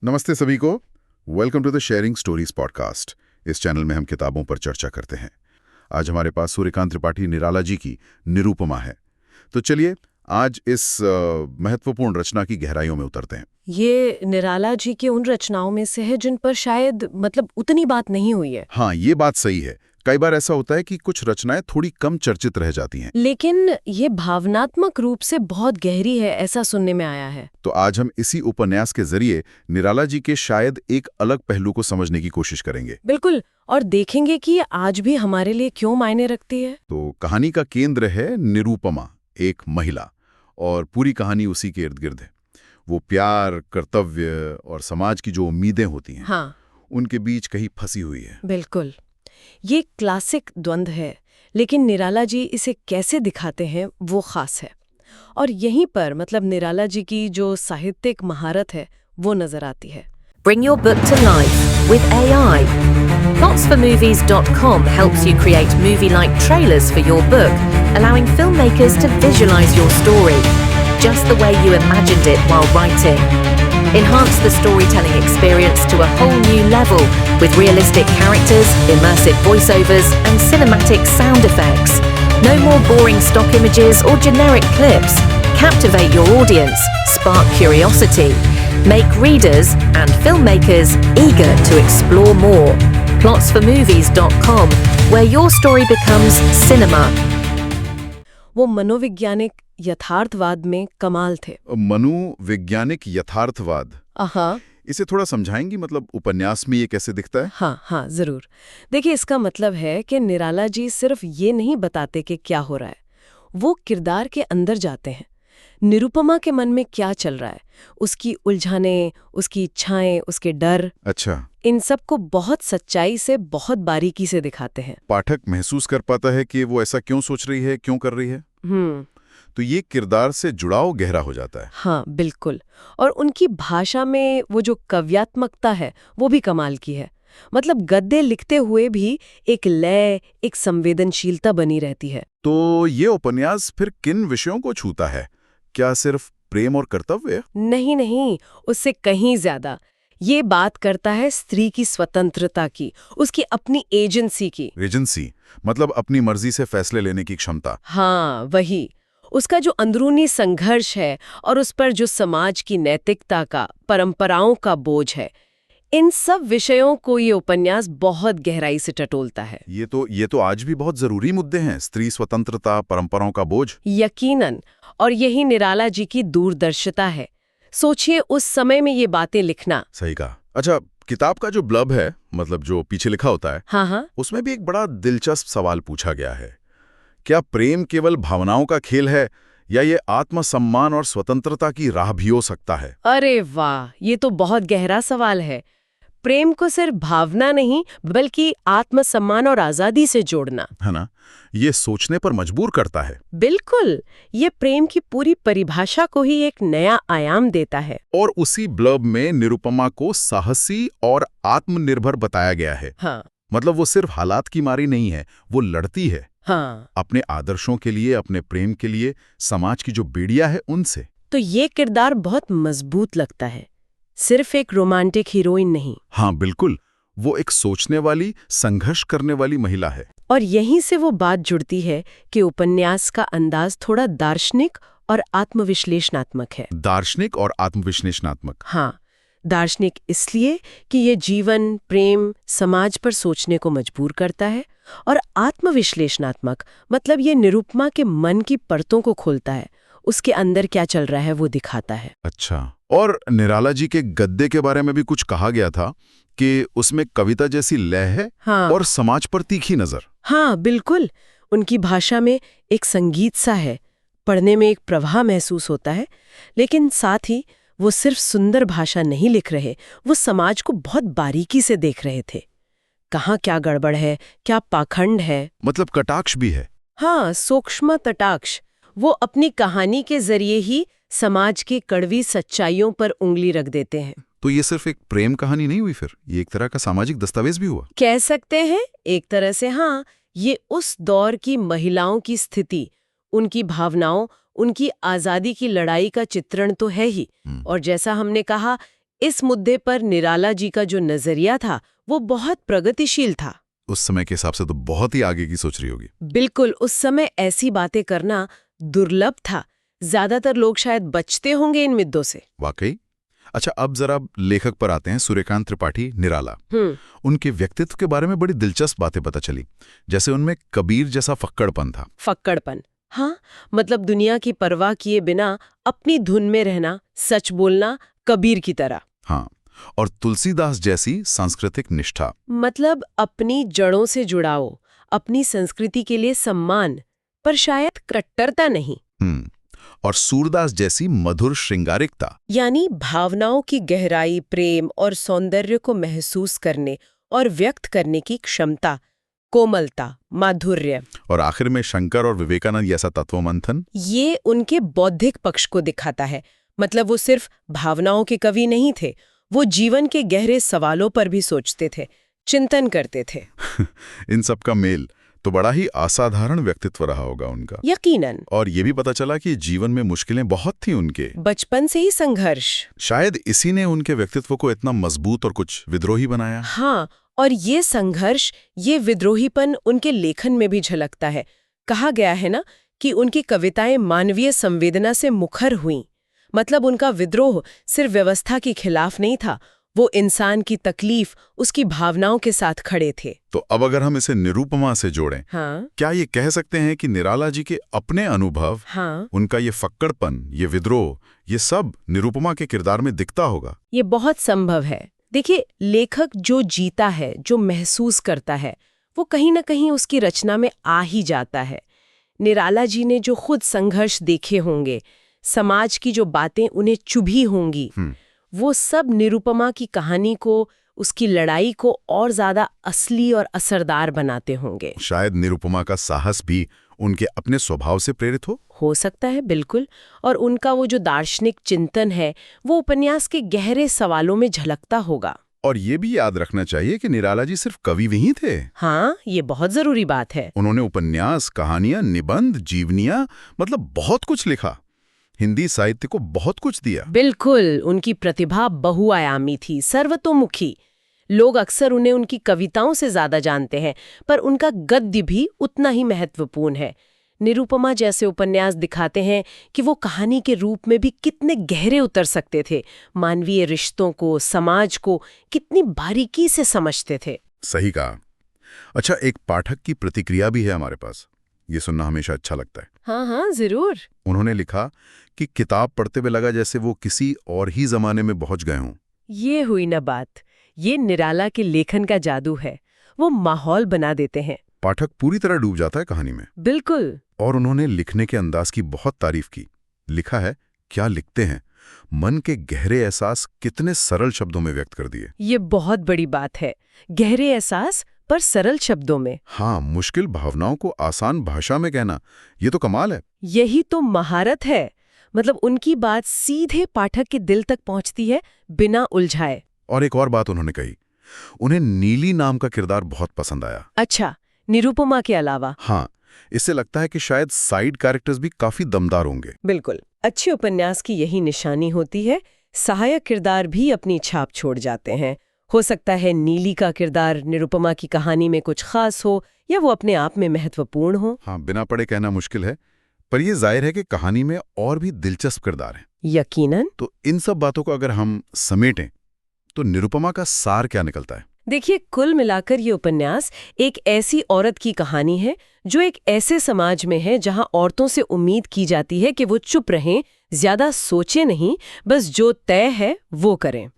नमस्ते सभी को। Welcome to the sharing stories podcast. इस चैनल में हम किताबों पर चर्चा करते हैं। आज हमारे पास सूर्यकांत त्रिपाठी निराला जी की निरूपमा है। तो चलिए आज इस महत्वपूर्ण रचना की गहराइयों में उतरते हैं। ये निराला जी की उन रचनाओं में से है जिन पर शायद उतनी बात नहीं हुई है। हाँ, ये बात सही है। कई बार ऐसा होता है कि कुछ रचनाएं थोड़ी कम चर्चित रह जाती हैं। लेकिन ये भावनात्मक रूप से बहुत गहरी है, ऐसा सुनने में आया है। तो आज हम इसी उपन्यास के जरिए निराला जी के शायद एक अलग पहलू को समझने की कोशिश करेंगे। बिल्कुल, और देखेंगे कि ये आज भी हमारे लिए क्यों मायने रखती है। तो कहानी का केंद्र है निरूपमा, एक महिला, और पूरी कहानी उसी के इर्द गिर्द है। वो प्यार, कर्तव्य और समाज की जो उम्मीदें होती हैं, हाँ, उनके बीच कहीं फंसी हुई है। बिल्कुल। ये क्लासिक द्वंद्व है, लेकिन निराला जी इसे कैसे दिखाते हैं वो खास है। और यहीं पर निराला जी की जो साहित्यिक महारत है वो नजर आती है। Bring your book to life with AI. Plotsformovies.com helps you create movie-like trailers for your book, allowing filmmakers to visualize your story, just the way you imagined it while writing. Enhance the storytelling experience to a whole new level with realistic characters, immersive voiceovers, and cinematic sound effects. No more boring stock images or generic clips. Captivate your audience, spark curiosity, make readers and filmmakers eager to explore more. Plotsformovies.com, where your story becomes cinema. वो मनोवैज्ञानिक यथार्थवाद में कमाल थे। मनोवैज्ञानिक यथार्थवाद, आहा, इसे थोड़ा समझाएंगी? उपन्यास में ये कैसे दिखता है? हाँ, जरूर। देखिए, इसका मतलब है कि निराला जी सिर्फ ये नहीं बताते कि क्या हो रहा है, वो किरदार के अंदर जाते हैं। निरुपमा के मन में क्या चल रहा है, उसकी उलझानें, उसकी इच्छाएं, उसके डर, अच्छा, इन सब को बहुत सच्चाई से, बहुत बारीकी से दिखाते हैं। पाठक महसूस कर पाता है कि वो ऐसा क्यों सोच रही है, क्यों कर रही है। तो ये किरदार से जुड़ाव गहरा हो जाता है। हाँ, बिल्कुल। और उनकी भाषा में वो जो काव्यात्मकता है वो भी कमाल की है। गद्य लिखते हुए भी एक लय, एक संवेदनशीलता बनी रहती है। तो ये उपन्यास फिर किन विषयों को छूता है? क्या सिर्फ प्रेम और कर्तव्य? नहीं, उससे कहीं ज्यादा। ये बात करता है स्त्री की स्वतंत्रता की, उसकी अपनी एजेंसी की। एजेंसी अपनी मर्जी से फैसले लेने की क्षमता। हाँ, वही। उसका जो अंदरूनी संघर्ष है और उस पर जो समाज की नैतिकता का, परंपराओं का बोझ है, इन सब विषयों को ये उपन्यास बहुत गहराई से टटोलता है। ये तो आज भी बहुत जरूरी मुद्दे हैं, स्त्री स्वतंत्रता, परंपराओं का बोझ। यकीनन, और यही निराला जी की दूरदर्शिता है। सोचिए, उस समय में ये बातें लिखना। सही कहा। अच्छा, किताब का जो ब्लब है, जो पीछे लिखा होता है, हाँ, उसमें भी एक बड़ा दिलचस्प सवाल पूछा गया है। क्या प्रेम केवल भावनाओं का खेल है, या ये आत्मसम्मान और स्वतंत्रता की राह भी हो सकता है? अरे वाह, ये तो बहुत गहरा सवाल है। प्रेम को सिर्फ भावना नहीं, बल्कि आत्मसम्मान और आजादी से जोड़ना, है ना? ये सोचने पर मजबूर करता है। बिल्कुल। ये प्रेम की पूरी परिभाषा को ही एक नया आयाम देता है। और उसी ब्लब में निरुपमा को साहसी और आत्मनिर्भर बताया गया है। हाँ, वो सिर्फ हालात की मारी नहीं है, वो लड़ती है। हाँ। अपने आदर्शों के लिए, अपने प्रेम के लिए, समाज की जो बेड़ियां है उनसे। तो ये किरदार बहुत मजबूत लगता है, सिर्फ एक रोमांटिक हीरोइन नहीं। हाँ, बिल्कुल। वो एक सोचने वाली, संघर्ष करने वाली महिला है। और यहीं से वो बात जुड़ती है कि उपन्यास का अंदाज थोड़ा दार्शनिक और आत्मविश्लेषणात्मक है। दार्शनिक और आत्मविश्लेषणात्मक। हाँ, दार्शनिक इसलिए कि ये जीवन, प्रेम, समाज पर सोचने को मजबूर करता है, और आत्मविश्लेषणात्मक ये निरुपमा के मन की परतों को खोलता है, उसके अंदर क्या चल रहा है वो दिखाता है। अच्छा, और निराला जी के गद्य के बारे में भी कुछ कहा गया था कि उसमें कविता जैसी लय है। हाँ, और समाज पर तीखी नजर। हाँ, बिल्कुल। उनकी भाषा में एक संगीत सा है, पढ़ने में एक प्रवाह महसूस होता है, लेकिन साथ ही वो सिर्फ सुंदर भाषा नहीं लिख रहे, वो समाज को बहुत बारीकी से देख रहे थे। कहाँ क्या गड़बड़ है, क्या पाखंड है। कटाक्ष भी है। हाँ, सूक्ष्म कटाक्ष। वो अपनी कहानी के जरिए ही समाज की कड़वी सच्चाइयों पर उंगली रख देते हैं। तो ये सिर्फ एक प्रेम कहानी नहीं हुई, फिर ये एक तरह का सामाजिक दस्तावेज भी हुआ, कह सकते हैं एक तरह से। हाँ, ये उस दौर की महिलाओं की स्थिति, उनकी भावनाओं, उनकी आजादी की लड़ाई का चित्रण तो है ही। और जैसा हमने कहा, इस मुद्दे पर निराला जी का जो नजरिया था वो बहुत प्रगतिशील था। उस समय के हिसाब से तो बहुत ही आगे की सोच रही होगी। बिल्कुल, उस समय ऐसी बातें करना दुर्लभ था। ज्यादातर लोग शायद बचते होंगे इन मुद्दों से। वाकई। अच्छा, अब जरा लेखक पर आते हैं, सूर्यकांत त्रिपाठी निराला। उनके व्यक्तित्व के बारे में बड़ी दिलचस्प बातें पता चली, जैसे उनमें कबीर जैसा फक्कड़पन था। फक्कड़पन, हाँ, मतलब दुनिया की परवाह किए बिना अपनी धुन में रहना, सच बोलना, कबीर की तरह। हाँ, और तुलसीदास जैसी सांस्कृतिक निष्ठा, मतलब अपनी जड़ों से जुड़ाव, अपनी संस्कृति के लिए सम्मान, पर शायद कट्टरता नहीं। और सूरदास जैसी मधुर श्रृंगारिकता, यानी भावनाओं की गहराई, प्रेम और सौंदर्य को महसूस करने और व्यक्त करने की क्षमता, कोमलता, माधुर्य। और आखिर में शंकर और विवेकानंद जैसा तत्वमंथन। ये उनके बौद्धिक पक्ष को दिखाता है। मतलब वो सिर्फ भावनाओं के कवि नहीं थे, वो जीवन के गहरे सवालों पर भी सोचते थे, चिंतन करते थे। इन सब का मेल तो बड़ा ही असाधारण व्यक्तित्व रहा होगा उनका। यकीनन। और ये भी पता चला कि जीवन में मुश्किलें बहुत थी उनके, बचपन से ही संघर्ष। शायद इसी ने उनके व्यक्तित्व को इतना मजबूत और कुछ विद्रोही बनाया। हाँ, और ये संघर्ष, ये विद्रोहीपन उनके लेखन में भी झलकता है। कहा गया है ना कि उनकी कविताएं मानवीय संवेदना से मुखर हुईं। मतलब उनका विद्रोह सिर्फ व्यवस्था के खिलाफ नहीं था, वो इंसान की तकलीफ, उसकी भावनाओं के साथ खड़े थे। तो अब अगर हम इसे निरुपमा से जोड़ें, हाँ, क्या ये कह सकते हैं कि निराला जी के अपने अनुभव, हाँ, उनका ये फक्कड़पन, ये विद्रोह, ये सब निरुपमा के किरदार में दिखता होगा? ये बहुत संभव है। देखिए, लेखक जो जीता है, जो महसूस करता है, वो कहीं ना कहीं उसकी रचना में आ ही जाता है। निराला जी ने जो खुद संघर्ष देखे होंगे, समाज की जो बातें उन्हें चुभी होंगी, वो सब निरुपमा की कहानी को, उसकी लड़ाई को और ज्यादा असली और असरदार बनाते होंगे। शायद निरुपमा का साहस भी उनके अपने स्वभाव से प्रेरित हो सकता है, बिल्कुल। और उनका वो जो दार्शनिक चिंतन है, वो उपन्यास के गहरे सवालों में झलकता होगा। और ये भी याद रखना चाहिए कि निराला जी सिर्फ कवि नहीं थे। हाँ, ये बहुत जरूरी बात है। उन्होंने उपन्यास, कहानियां, निबंध, जीवनियां, मतलब बहुत कुछ लिखा। हिंदी साहित्य को बहुत कुछ दिया। बिल्कुल, उनकी प्रतिभा बहुआयामी थी, सर्वतोमुखी। लोग अक्सर उन्हें उनकी कविताओं से ज्यादा जानते हैं, पर उनका गद्य भी उतना ही महत्वपूर्ण है। निरुपमा जैसे उपन्यास दिखाते हैं कि वो कहानी के रूप में भी कितने गहरे उतर सकते थे, मानवीय रिश्तों को, समाज को कितनी बारीकी से समझते थे। सही कहा। अच्छा, एक पाठक की प्रतिक्रिया भी है हमारे पास, ये सुनना हमेशा अच्छा लगता है। हाँ हाँ, जरूर। उन्होंने लिखा कि किताब पढ़ते हुए लगा जैसे वो किसी और ही जमाने में पहुंच गए हों। ये हुई ना बात, ये निराला के लेखन का जादू है। वो माहौल बना देते हैं, पाठक पूरी तरह डूब जाता है कहानी में। बिल्कुल। और उन्होंने लिखने के अंदाज की बहुत तारीफ की। लिखा है, क्या लिखते हैं, मन के गहरे एहसास कितने सरल शब्दों में व्यक्त कर दिए। ये बहुत बड़ी बात है, गहरे एहसास पर सरल शब्दों में। हाँ, मुश्किल भावनाओं को आसान भाषा में कहना, ये तो कमाल है। यही तो महारत है। मतलब उनकी बात सीधे पाठक के दिल तक पहुंचती है, बिना उलझाए। और एक और बात उन्होंने कही, उन्हें नीली नाम का किरदार बहुत पसंद आया। अच्छा, निरुपमा के अलावा? हाँ, इससे लगता है कि शायद साइड कैरेक्टर्स भी काफी दमदार होंगे। बिल्कुल, अच्छे उपन्यास की यही निशानी होती है, सहायक किरदार भी अपनी छाप छोड़ जाते हैं। हो सकता है नीली का किरदार निरुपमा की कहानी में कुछ खास हो, या वो अपने आप में महत्वपूर्ण हो। हाँ, बिना पढ़े कहना मुश्किल है, पर यह जाहिर है कि कहानी में और भी दिलचस्प किरदार हैं। यकीनन। तो इन सब बातों को अगर हम समेटें तो निरुपमा का सार क्या निकलता है? देखिए, कुल मिलाकर ये उपन्यास एक ऐसी औरत की कहानी है जो एक ऐसे समाज में है जहां औरतों से उम्मीद की जाती है कि वो चुप रहें, ज्यादा सोचे नहीं, बस जो तय है वो करें।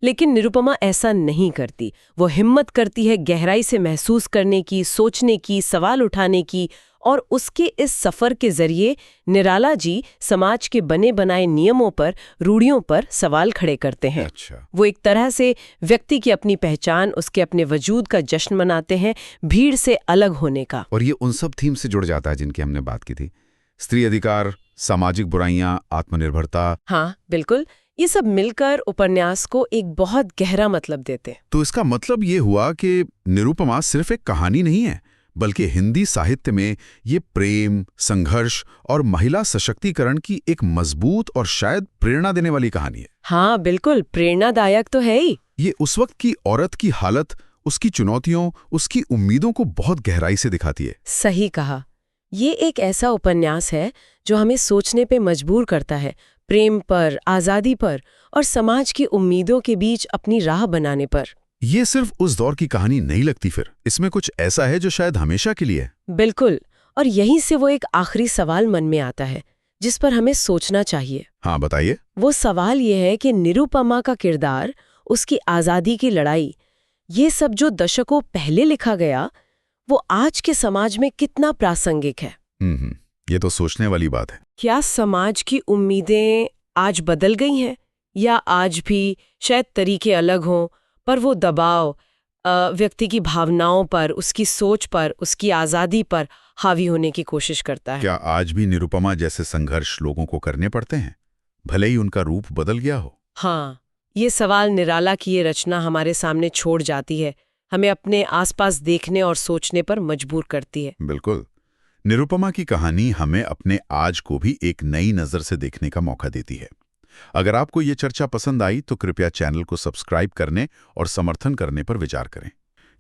लेकिन निरुपमा ऐसा नहीं करती। वो हिम्मत करती है गहराई से महसूस करने की, सोचने की, सवाल उठाने की, और उसके इस सफर के जरिए निराला जी समाज के बने बनाए नियमों पर, रूढ़ियों पर सवाल खड़े करते हैं। अच्छा। वो एक तरह से व्यक्ति की अपनी पहचान, उसके अपने वजूद का जश्न मनाते हैं, भीड़ से अलग होने का। और ये उन सब थीम से जुड़ जाता है जिनकी हमने बात की थी, स्त्री अधिकार, सामाजिक बुराइयां, आत्मनिर्भरता। हाँ, बिल्कुल। ये सब मिलकर उपन्यास को एक बहुत गहरा मतलब देते। तो इसका मतलब ये हुआ कि निरुपमा सिर्फ एक कहानी नहीं है, बल्कि हिंदी साहित्य में ये प्रेम, संघर्ष और महिला सशक्तिकरण की एक मजबूत और शायद प्रेरणा देने वाली कहानी है। हाँ बिल्कुल, प्रेरणादायक तो है ही। ये उस वक्त की औरत की हालत, उसकी चुनौतियों, उसकी उम्मीदों को बहुत गहराई से दिखाती है। सही कहा। ये एक ऐसा उपन्यास है जो हमें सोचने पे मजबूर करता है, प्रेम पर, आज़ादी पर और समाज की उम्मीदों के बीच अपनी राह बनाने पर। ये सिर्फ उस दौर की कहानी नहीं लगती, फिर इसमें कुछ ऐसा है जो शायद हमेशा के लिए है। बिल्कुल, और यहीं से वो एक आखिरी सवाल मन में आता है जिस पर हमें सोचना चाहिए। हाँ बताइए। वो सवाल ये है कि निरुपमा का किरदार, उसकी आज़ादी की लड़ाई, ये सब जो दशकों पहले लिखा गया, वो आज के समाज में कितना प्रासंगिक है। ये तो सोचने वाली बात है। क्या समाज की उम्मीदें आज बदल गई हैं, या आज भी शायद तरीके अलग हों, पर वो दबाव व्यक्ति की भावनाओं पर, उसकी सोच पर, उसकी आज़ादी पर हावी होने की कोशिश करता है। क्या आज भी निरुपमा जैसे संघर्ष लोगों को करने पड़ते हैं, भले ही उनका रूप बदल गया हो? हाँ, ये सवाल निराला की ये रचना हमारे सामने छोड़ जाती है, हमें अपने आसपास देखने और सोचने पर मजबूर करती है। बिल्कुल। निरुपमा की कहानी हमें अपने आज को भी एक नई नज़र से देखने का मौका देती है। अगर आपको ये चर्चा पसंद आई तो कृपया चैनल को सब्सक्राइब करने और समर्थन करने पर विचार करें।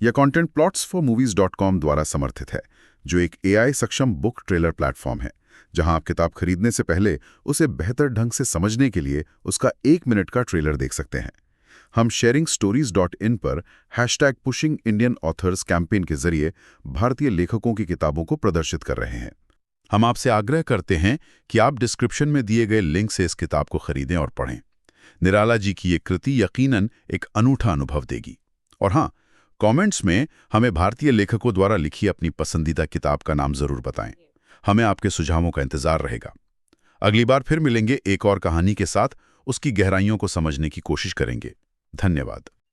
यह कंटेंट plotsformovies.com द्वारा समर्थित है, जो एक AI सक्षम बुक ट्रेलर प्लेटफॉर्म है, जहां आप किताब खरीदने से पहले उसे बेहतर ढंग से समझने के लिए उसका 1 मिनट का ट्रेलर देख सकते हैं। हम sharingstories.in पर #PushingIndianAuthors कैंपेन के जरिए भारतीय लेखकों की किताबों को प्रदर्शित कर रहे हैं। हम आपसे आग्रह करते हैं कि आप डिस्क्रिप्शन में दिए गए लिंक से इस किताब को खरीदें और पढ़ें। निराला जी की ये कृति यकीनन एक अनूठा अनुभव देगी। और हाँ, कमेंट्स में हमें भारतीय लेखकों द्वारा लिखी अपनी पसंदीदा किताब का नाम जरूर बताएं। हमें आपके सुझावों का इंतजार रहेगा। अगली बार फिर मिलेंगे एक और कहानी के साथ, उसकी गहराइयों को समझने की कोशिश करेंगे। धन्यवाद।